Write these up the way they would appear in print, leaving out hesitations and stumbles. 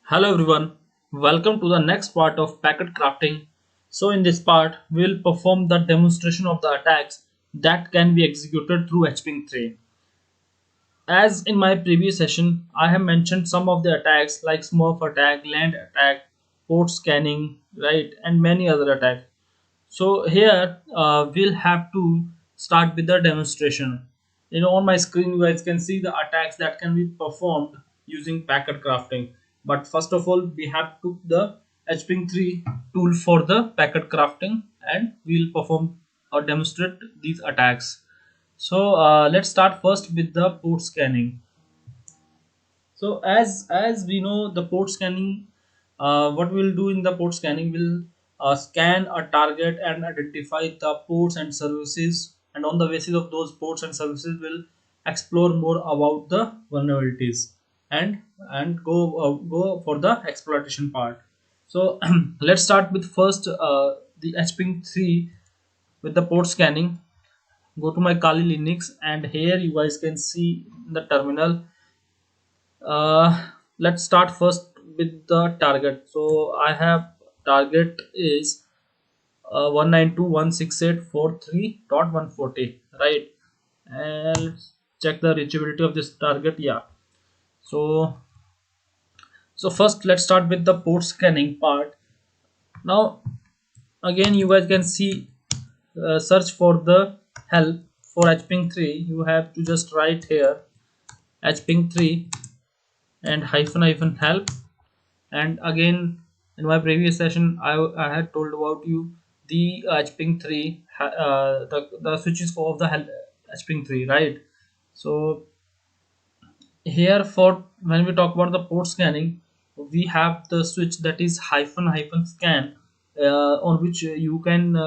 Hello everyone, welcome to the next part of packet crafting. So in this part, we will perform the demonstration of the attacks that can be executed through HPing 3. As in my previous session, I have mentioned some of the attacks like Smurf attack, land attack, port scanning, right, and many other attacks. So here we'll have to start with the demonstration. On my screen you guys can see the attacks that can be performed using packet crafting. But first of all we have to the HPing 3 tool for the packet crafting, and we'll perform or demonstrate these attacks. So let's start first with the port scanning. So as we know the port scanning, what we'll do in the port scanning will scan a target and identify the ports and services, and on the basis of those ports and services will explore more about the vulnerabilities and go for the exploitation part. So let's start with first the HPing 3 with the port scanning. Go to my Kali Linux, and here you guys can see the terminal. Let's start first with the target. So I have target is 192.168.43.140, right? And let's check the reachability of this target. Yeah. So first let's start with the port scanning part. Now again you guys can see, search for the help for HPing 3. You have to just write here HPing 3 and hyphen help. And again in my previous session I had told about you the HPing 3, the switches for of the HPing 3, right? So here for when we talk about the port scanning, we have the switch that is hyphen scan, on which you can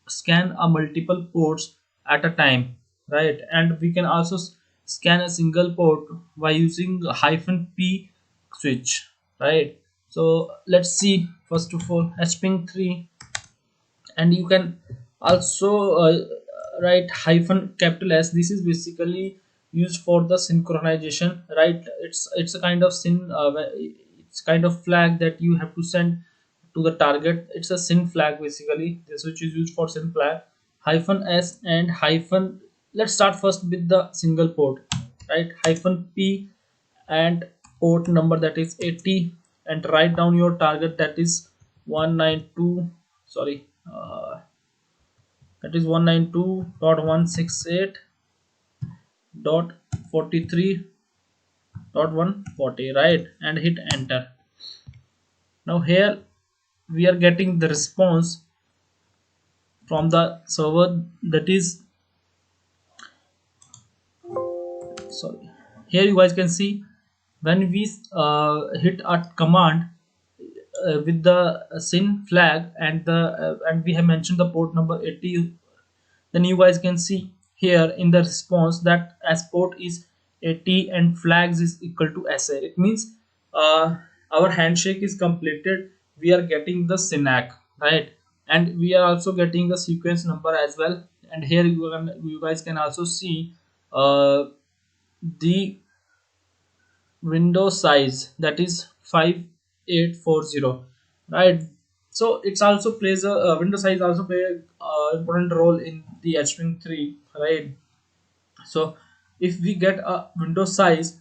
scan a multiple ports at a time, right? And we can also scan a single port by using hyphen p switch, right? So let's see first of all HPing 3, and you can also write hyphen capital S. This is basically used for the synchronization, right? It's a kind of it's kind of flag that you have to send to the target. It's a syn flag basically, this which is used for syn flag. Hyphen S and hyphen, let's start first with the single port, right? Hyphen P and port number that is 80, and write down your target that is 192, sorry, that is 192.168.43.140, right? And hit enter. Now here we are getting the response from the server, that is, sorry, here you guys can see when we hit a command with the syn flag and the and we have mentioned the port number 80, then you guys can see here in the response that as port is 80 and flags is equal to SA. It means our handshake is completed. We are getting the synac, right? And we are also getting the sequence number as well. And here you guys can also see uh, the window size, that is 5840, right? So it's also plays a window size also play a important role in the HPing 3, right? So if we get a window size,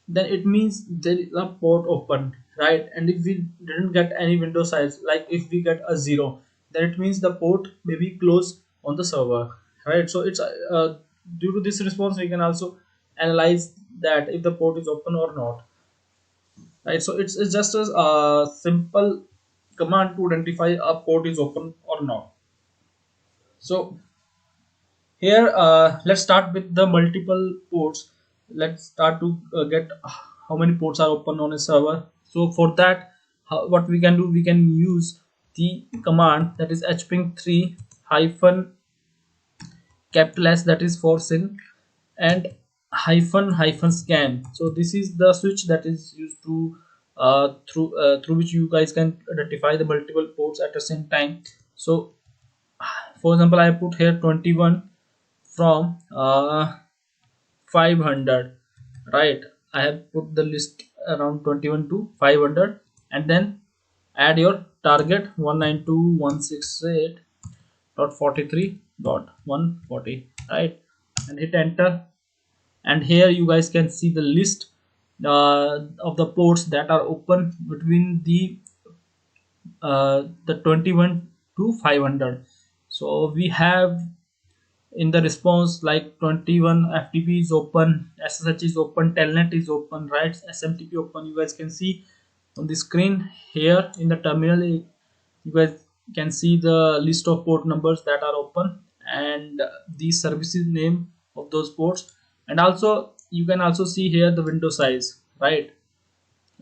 then it means there is a port open, right? And if we didn't get any window size, like if we get a 0, then it means the port may be closed on the server, right? So it's due to this response we can also analyze that if the port is open or not, right? So it's just a simple command to identify a port is open or not. So here let's start with the multiple ports. Let's start to get how many ports are open on a server. So for that, what we can do, we can use the command that is hping 3 hyphen capital S, that is for syn, and hyphen scan. So this is the switch that is used to through which you guys can identify the multiple ports at the same time. So for example I put here 21 from 500, right? I have put the list around 21 to 500, and then add your target 192.168.43.140, right, and hit enter. And here you guys can see the list of the ports that are open between the 21 to 500. So we have in the response like 21 FTP is open, SSH is open, Telnet is open, right, SMTP open. You guys can see on the screen here in the terminal, you guys can see the list of port numbers that are open and the services name of those ports. And also you can also see here the window size, right.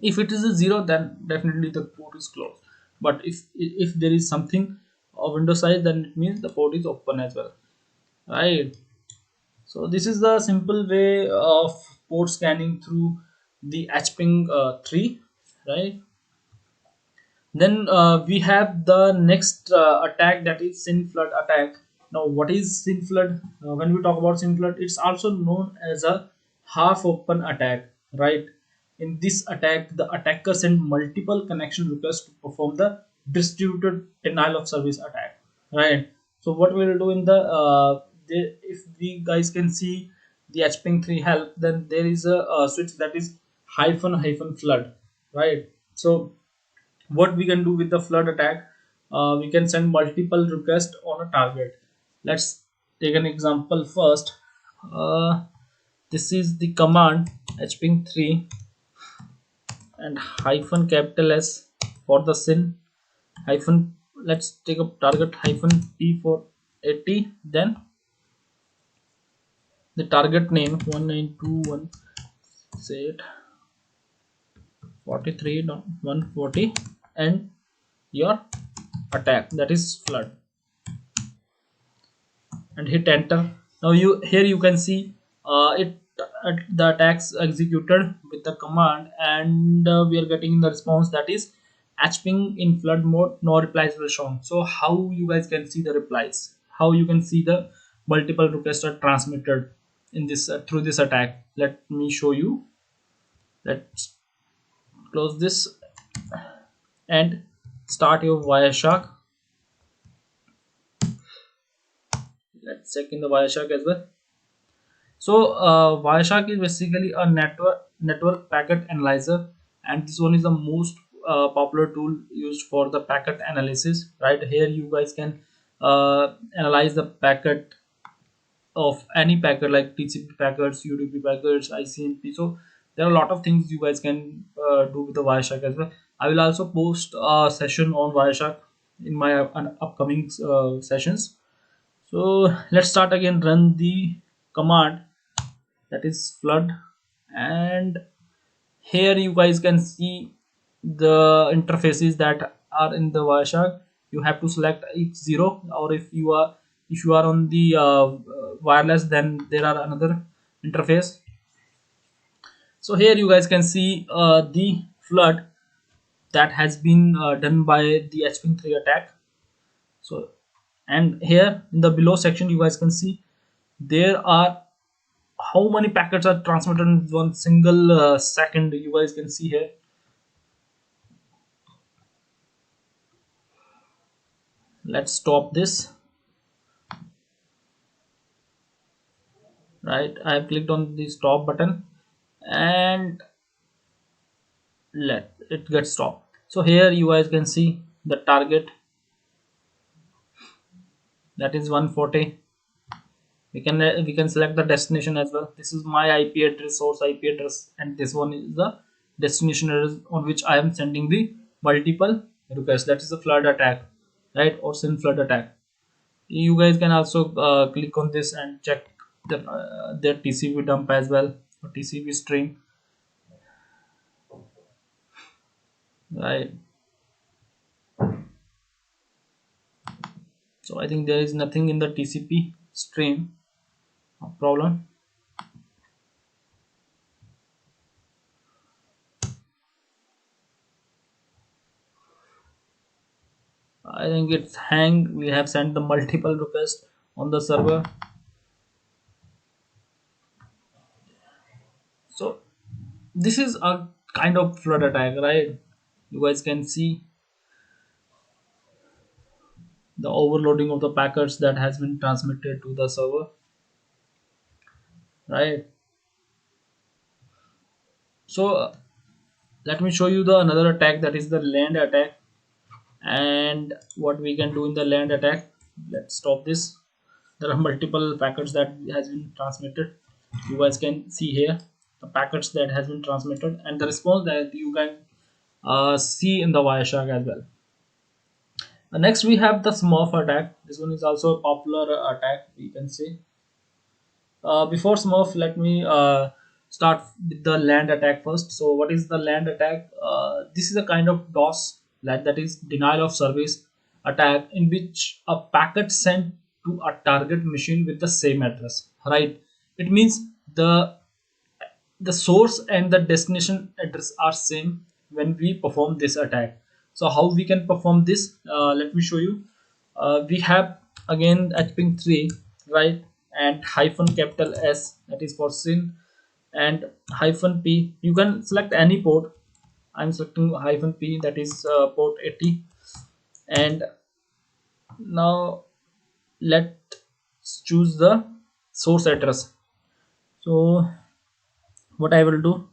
If it is a 0, then definitely the port is closed, but if there is something of window size, then it means the port is open as well, right. So this is the simple way of port scanning through the HPing 3, right. Then we have the next attack, that is SYN flood attack. Now what is SYN flood? When we talk about SYN flood, it's also known as a half open attack, right. In this attack, the attacker sent multiple connection requests to perform the distributed denial of service attack, right. So what we will do in if we guys can see the HPing 3 help, then there is a switch that is hyphen hyphen flood, right. So what we can do with the flood attack, we can send multiple requests on a target. Let's take an example first. This is the command hping 3 and hyphen capital S for the SYN hyphen. Let's take a target hyphen p for 80, then the target name 192.168.43.140 and your attack, that is flood, and hit enter. Now you here you can see it the attacks executed with the command, and we are getting the response that is hping in flood mode, no replies were shown. So how you guys can see the replies, how you can see the multiple requests are transmitted in this through this attack? Let me show you. Let's close this and start your Wireshark. Let's check in the Wireshark as well. So Wireshark is basically a network packet analyzer, and this one is the most popular tool used for the packet analysis. Right here, you guys can analyze the packet of any packet like TCP packets, UDP packets, ICMP. So there are a lot of things you guys can do with the Wireshark as well. I will also post a session on Wireshark in my upcoming sessions. So let's start again. Run the command, that is flood, and here you guys can see the interfaces that are in the Wireshark. You have to select each 0, or if you are on the wireless, then there are another interface. So here you guys can see the flood that has been done by the hping 3 attack. So, and here in the below section you guys can see there are how many packets are transmitted in one single second. You guys can see here. Let's stop this, right. I have clicked on the stop button and let it get stopped. So here you guys can see the target, that is 140. We can select the destination as well. This is my IP address, source IP address, and this one is the destination address on which I am sending the multiple requests. That is the flood attack, right, or SYN flood attack. You guys can also click on this and check their TCP dump as well, or TCP stream, right. So I think there is nothing in the TCP stream, no problem. I think it's hang. We have sent the multiple requests on the server. So this is a kind of flood attack, right? You guys can see the overloading of the packets that has been transmitted to the server, right? So let me show you the another attack, that is the land attack. And what we can do in the land attack, let's stop this. There are multiple packets that has been transmitted. You guys can see here the packets that has been transmitted and the response that you can see in the Wireshark as well. Next we have the Smurf attack. This one is also a popular attack, we can say. Before Smurf, let me start with the land attack first. So what is the land attack? This is a kind of DOS, that is denial of service attack, in which a packet sent to a target machine with the same address, right? It means the source and the destination address are same when we perform this attack. So how we can perform this, let me show you. We have again hping 3, right? And hyphen capital S, that is for sin, and hyphen P. You can select any port. I'm selecting hyphen P, that is port 80. And now let's choose the source address. So what I will do,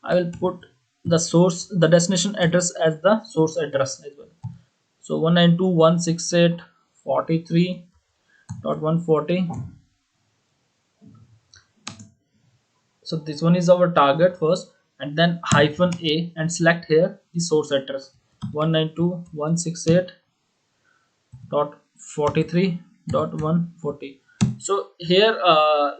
I will put the destination address as the source address as well. So 192.168.43.140. So this one is our target first, and then hyphen A, and select here the source address 192.168.43.140. So here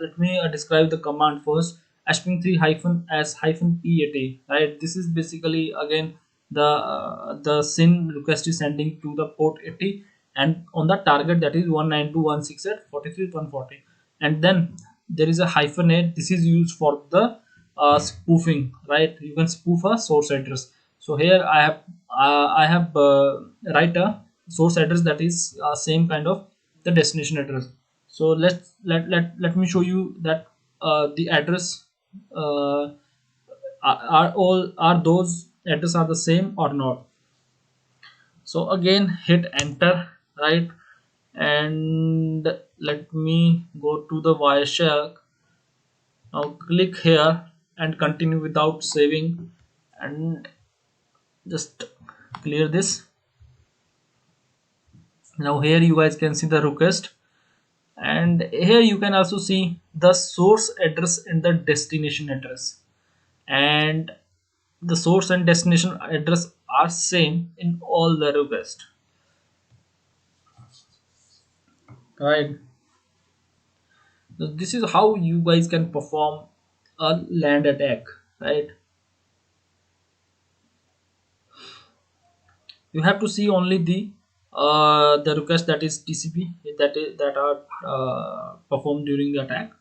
let me describe the command first. hping3 hyphen s hyphen p80, right? This is basically again the SYN request is sending to the port 80 and on the target, that is 192.168.43.140. And then there is a hyphen a. This is used for the spoofing, right? You can spoof a source address. So here I have write a source address that is same kind of the destination address. So let me show you that the address are those address are the same or not. So again hit enter, right? And let me go to the Wireshark. Now click here and continue without saving, and just clear this. Now here you guys can see the request, and here you can also see the source address and the destination address, and the source and destination address are same in all the request, right? So this is how you guys can perform a land attack, right? You have to see only the request that is TCP that are performed during the attack,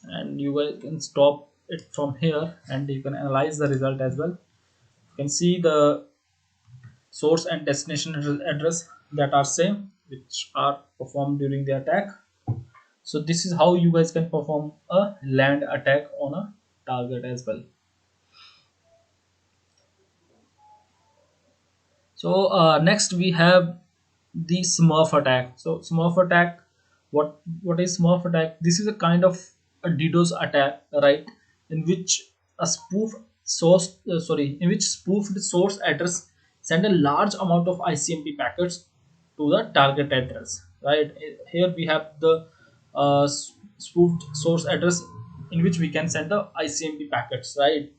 and you guys can stop it from here and you can analyze the result as well. You can see the source and destination address that are same, which are performed during the attack. So this is how you guys can perform a land attack on a target as well. So next we have the Smurf attack. So Smurf attack, what is Smurf attack? This is a kind of a DDoS attack, right? In which a spoof source, in which spoofed source address send a large amount of ICMP packets to the target address, right? Here we have the spoofed source address in which we can send the ICMP packets, right?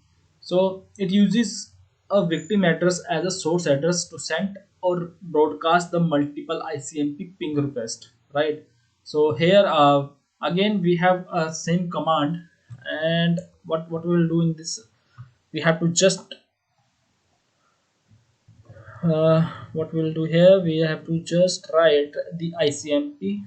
So it uses a victim address as a source address to send or broadcast the multiple ICMP ping request, right? So here again we have a same command, and what we will do in this, we have to just what we'll do here, we have to just write the ICMP,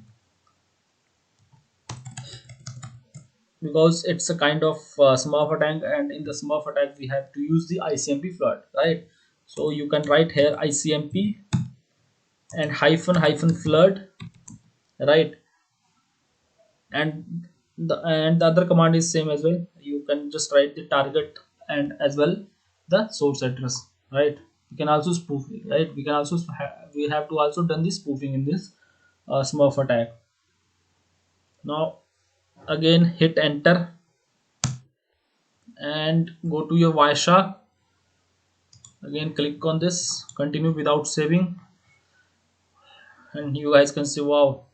because it's a kind of Smurf attack, and in the Smurf attack we have to use the ICMP flood, right? So you can write here ICMP and hyphen flood, right? And the other command is same as well. You can just write the target and as well the source address, right? We can also spoof it, right? We can also we have to also done this spoofing in this smurf attack. Now again hit enter and go to your Wireshark. Again click on this, continue without saving, and you guys can see, wow,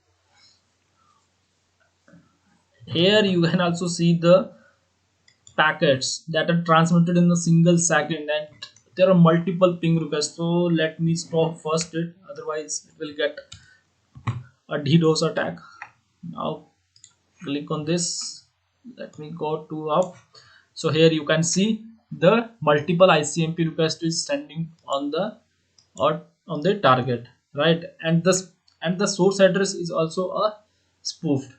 here you can also see the packets that are transmitted in a single second, and there are multiple ping requests. So let me stop first it, otherwise it will get a DDoS attack. Now click on this, let me go to up. So here you can see the multiple ICMP request is sending on the or on the target, right? And the source address is also a spoofed,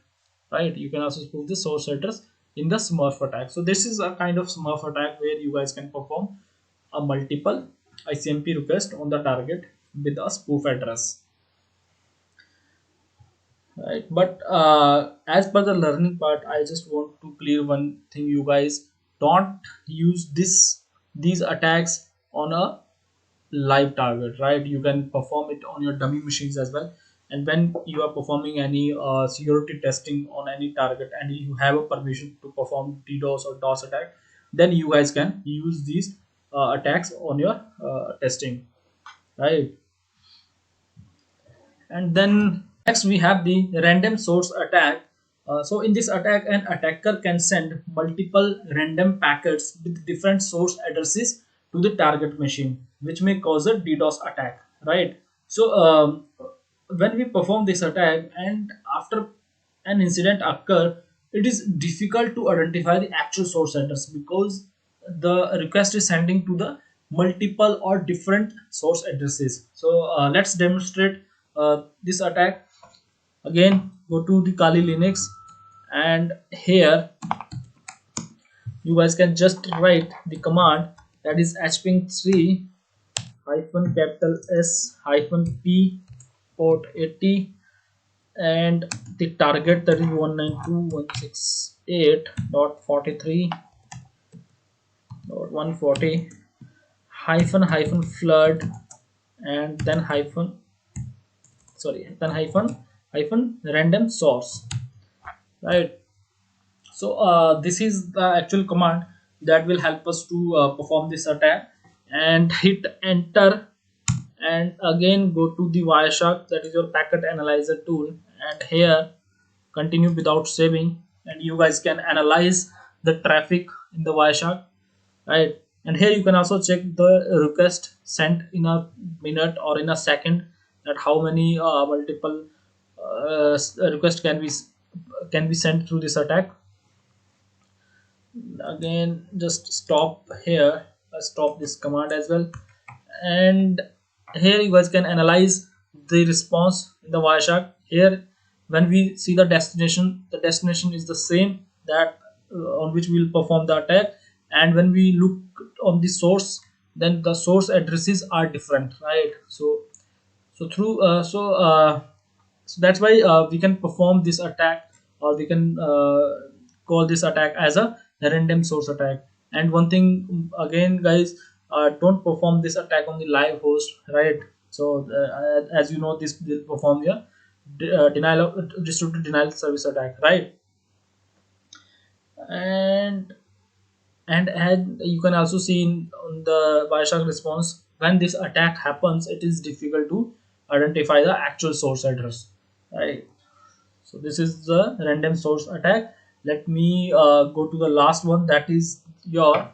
right? You can also spoof the source address in the smurf attack. So this is a kind of smurf attack where you guys can perform a multiple ICMP request on the target with a spoof address, right? But as per the learning part, I just want to clear one thing, you guys don't use these attacks on a live target, right? You can perform it on your dummy machines as well. And when you are performing any security testing on any target and you have a permission to perform DDoS or DOS attack, then you guys can use these attacks on your testing, right? And then next we have the random source attack. So in this attack, an attacker can send multiple random packets with different source addresses to the target machine, which may cause a DDoS attack, right? So when we perform this attack and after an incident occur, it is difficult to identify the actual source address because the request is sending to the multiple or different source addresses. So let's demonstrate this attack. Again go to the Kali Linux, and here you guys can just write the command, that is hping3 hyphen capital S hyphen P port 80, and the target, that is 192.168.43.140 hyphen flood, and then hyphen random source, right? So this is the actual command that will help us to perform this attack. And hit enter, and again go to the Wireshark, that is your packet analyzer tool, and here continue without saving, and you guys can analyze the traffic in the Wireshark, right? And here you can also check the request sent in a minute or in a second, that how many multiple requests can be sent through this attack. Again just stop here, stop this command as well. And here you guys can analyze the response in the Wireshark. Here when we see the destination is the same, that on which we will perform the attack. And when we look on the source, then the source addresses are different, right? So that's why we can perform this attack, or we can call this attack as a random source attack. And one thing again guys, don't perform this attack on the live host, right? So as you know, this will perform your denial of distributed denial of service attack, right? and and you can also see in on the Wireshark response, when this attack happens, it is difficult to identify the actual source address, right? So this is the random source attack. Let me go to the last one, that is your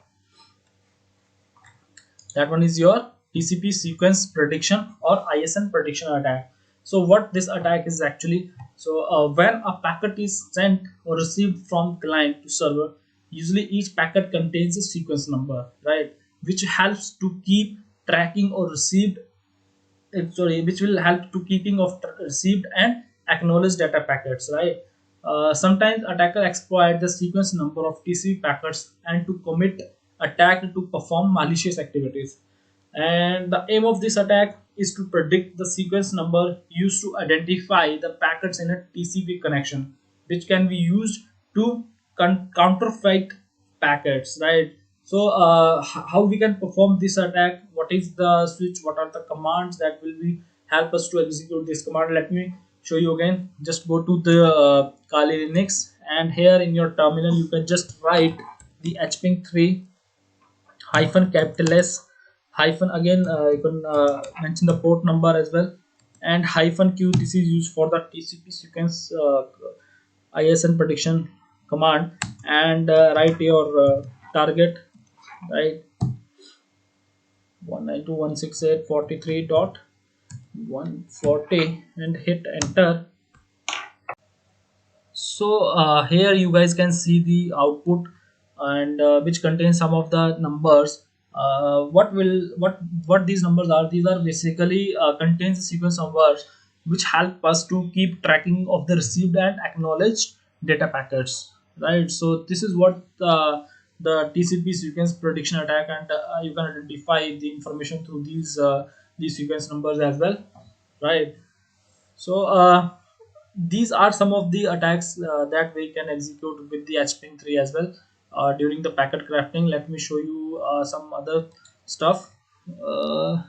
that one is your TCP sequence prediction or ISN prediction attack. So what this attack is actually, so when a packet is sent or received from client to server, usually each packet contains a sequence number, right, which helps to keep tracking or received which will help to keeping of received and acknowledged data packets, right? Sometimes attacker exploit the sequence number of TCP packets and to commit attack to perform malicious activities. And the aim of this attack is to predict the sequence number used to identify the packets in a TCP connection, which can be used to counterfeit packets, right? So how we can perform this attack, what is the switch, what are the commands that will be help us to execute this command. Let me show you again. Just go to the Kali Linux, and here in your terminal you can just write the hping 3 hyphen capital S hyphen, again you can mention the port number as well, and hyphen q. This is used for the TCP sequence ISN prediction command, and write your target, right, 192.168.43.140, and hit enter. So here you guys can see the output, and which contains some of the numbers. What these numbers are? These are basically contains a sequence of words which help us to keep tracking of the received and acknowledged data packets. Right. So this is what the TCP sequence prediction attack, and you can identify the information through these sequence numbers as well. Right. So these are some of the attacks that we can execute with the hping 3 as well during the packet crafting. Let me show you some other stuff. uh,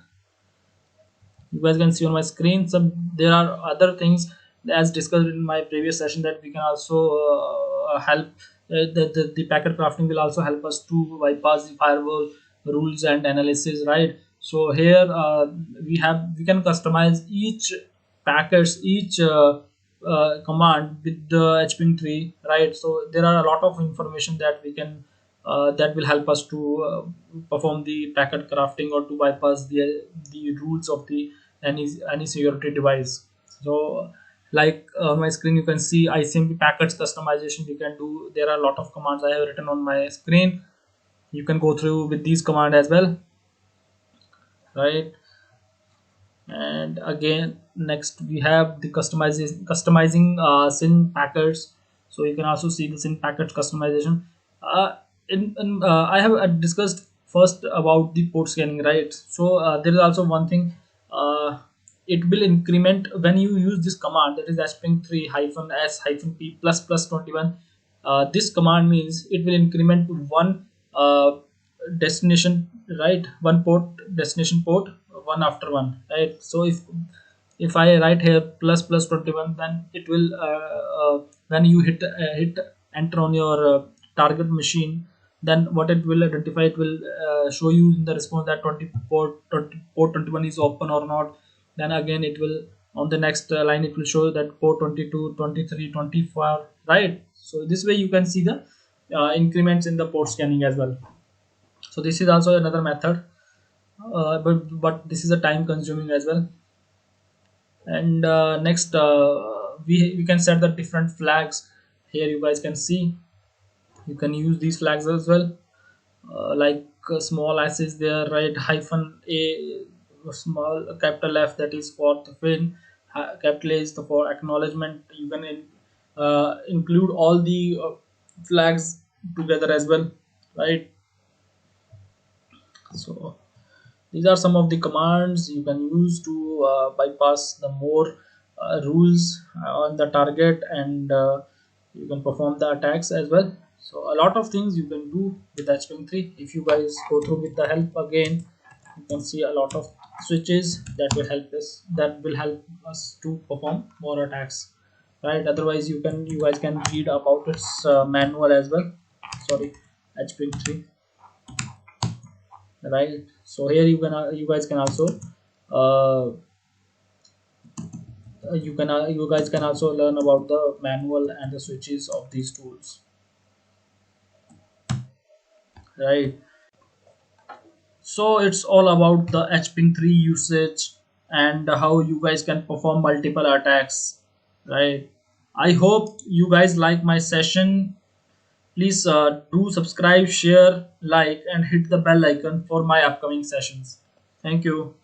you guys can see on my screen some, there are other things as discussed in my previous session that we can also help. The packet crafting will also help us to bypass the firewall rules and analysis, right? So here we can customize each packets, each command with the hping 3, right? So there are a lot of information that we can that will help us to perform the packet crafting, or to bypass the rules of the any security device. So like on my screen you can see ICMP packets customization we can do. There are a lot of commands I have written on my screen. You can go through with these command as well, right? And again, next we have the customizing SYN packets. So you can also see the SYN packets customization. I have discussed first about the port scanning, right? So there is also one thing. It will increment when you use this command, that is hping 3 hyphen s hyphen p plus plus 21. This command means it will increment one destination, right, one port, destination port, one after one, right? So if I write here plus plus 21, then it will when you hit enter on your target machine, then what it will identify, it will show you in the response that port 21 is open or not. Then again it will, on the next line it will show that port 22, 23, 24, right? So this way you can see the increments in the port scanning as well. So this is also another method, but this is a time consuming as well. And next we can set the different flags. Here you guys can see you can use these flags as well, like small s is there, right, hyphen a, small capital F, that is for the fin, capital A is the for acknowledgement. You can include all the flags together as well, right? So these are some of the commands you can use to bypass the more rules on the target, and you can perform the attacks as well. So a lot of things you can do with hping 3. If you guys go through with the help again, you can see a lot of switches that will help us to perform more attacks, right? Otherwise you guys can read about its manual as well. Sorry, hping 3, right? So here you guys can also uh, you guys can also learn about the manual and the switches of these tools, right? So it's all about the hping 3 usage and how you guys can perform multiple attacks, right? I hope you guys like my session. Please do subscribe, share, like, and hit the bell icon for my upcoming sessions. Thank you.